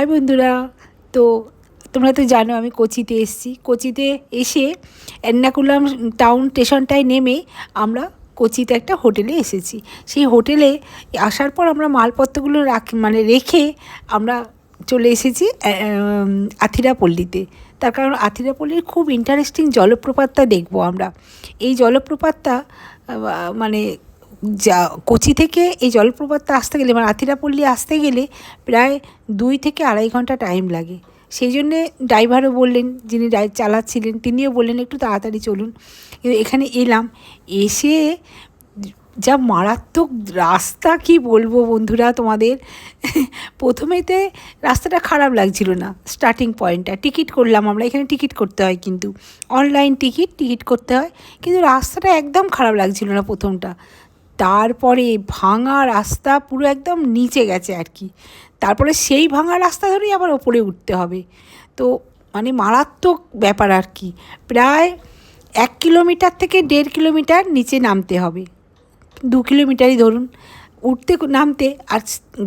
High বন্ধুরা। তো তোমরা তো জানো আমি কোচিতে এসেছি। কোচিতে এসে এর্নাকুলাম টাউন স্টেশনটায় নেমে আমরা কোচিতে একটা হোটেলে এসেছি। সেই হোটেলে আসার পর আমরা মালপত্রগুলো রেখে আমরা চলে এসেছি আথিরাপল্লিতে। তার কারণ আথিরাপল্লির খুব ইন্টারেস্টিং জলপ্রপাতটা দেখবো আমরা। এই জলপ্রপাতটা মানে যা কোচি থেকে এই জলপ্রপাতটা আসতে গেলে আথিরাপল্লি আসতে গেলে প্রায় 2 থেকে 2.5 ঘন্টা টাইম লাগে। সেই জন্যে ড্রাইভারও বললেন, যিনি চালাচ্ছিলেন তিনিও বললেন একটু তাড়াতাড়ি চলুন। কিন্তু এখানে এলাম, এসে যা মারাত্মক রাস্তা কি বলবো বন্ধুরা তোমাদের। প্রথমেতে রাস্তাটা খারাপ লাগছিল না, স্টার্টিং পয়েন্টটা। টিকিট করলাম আমরা, এখানে টিকিট করতে হয়, কিন্তু অনলাইন টিকিট করতে হয়। কিন্তু রাস্তাটা একদম খারাপ লাগছিল না প্রথমটা। তারপরে ভাঙা রাস্তা, পুরো একদম নিচে গেছে আর কি। তারপরে সেই ভাঙা রাস্তা ধরেই আবার ওপরে উঠতে হবে। তো মারাত্মক ব্যাপার আর কি। প্রায় 1 কিলোমিটার থেকে 1.5 কিলোমিটার নিচে নামতে হবে, 2 কিলোমিটারই ধরুন উঠতে নামতে। আর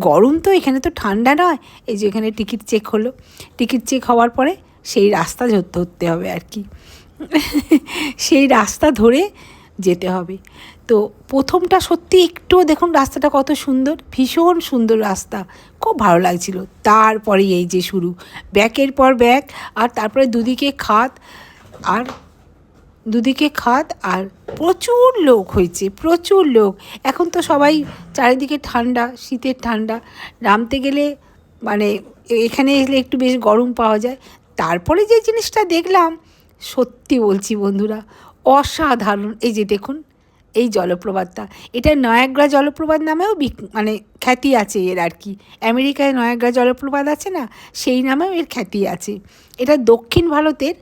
গরম তো, এখানে তো ঠান্ডা নয়। এই যে এখানে টিকিট চেক হলো, টিকিট চেক হওয়ার পরে সেই রাস্তা ধরতে হবে আর কি। সেই রাস্তা ধরে যেতে হবে। তো প্রথমটা সত্যি একটু দেখুন রাস্তাটা কত সুন্দর, ভীষণ সুন্দর রাস্তা, খুব ভালো লাগছিল। তারপরে এই যে শুরু, ব্যাকের পর ব্যাক, আর তারপরে দুদিকে খাদ, আর প্রচুর লোক হয়েছে, প্রচুর লোক। এখন তো সবাই চারিদিকে ঠান্ডা, শীতের ঠান্ডা। নামতে গেলে এখানে এলে একটু বেশ গরম পাওয়া যায়। তারপরে যে জিনিসটা দেখলাম, সত্যি বলছি বন্ধুরা, অসাধারণ। এই যে দেখুন এই জলপ্রপাতটা, এটা নায়াগ্রা জলপ্রপাত নামেও খ্যাতি আছে এর আর কি। আমেরিকায় নায়াগ্রা জলপ্রপাত আছে না, সেই নামেও এর খ্যাতি আছে। এটা দক্ষিণ ভারতের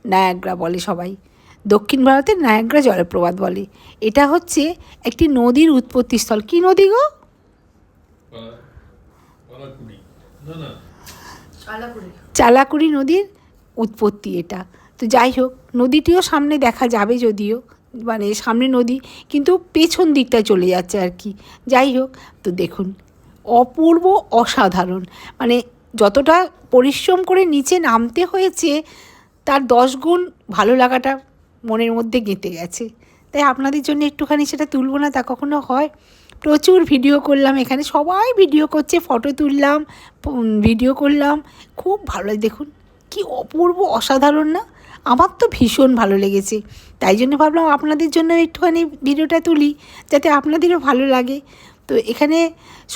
নায়াগ্রা বলে সবাই, দক্ষিণ ভারতের নায়াগ্রা জলপ্রপাত বলে। এটা হচ্ছে একটি নদীর উৎপত্তিস্থল। কি নদী গো? চালাকুড়ি নদীর উৎপত্তি এটা। তো যাই হোক, নদীটিও সামনে দেখা যাবে, যদিও সামনে নদী, কিন্তু পেছন দিকটা চলে যাচ্ছে আর কি। যাই হোক, তো দেখুন অপূর্ব, অসাধারণ। যতটা পরিশ্রম করে নিচে নামতে হয়েছে, তার 10 গুণ ভালো লাগাটা মনের মধ্যে গেঁথে গেছে। তাই আপনাদের জন্য একটুখানি সেটা তুলব না তা কখনো হয়? প্রচুর ভিডিও করলাম, এখানে সবাই ভিডিও করছে, ফটো তুললাম, ভিডিও করলাম, খুব ভালো লাগে। দেখুন কি অপূর্ব, অসাধারণ না? আমার তো ভীষণ ভালো লেগেছে। তাই জন্য ভাবলাম আপনাদের জন্য একটুখানি ভিডিওটা তুলি, যাতে আপনাদেরও ভালো লাগে। তো এখানে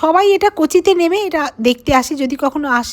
সবাই এটা কোচিতে নেমে এটা দেখতে আসে, যদি কখনো আসে।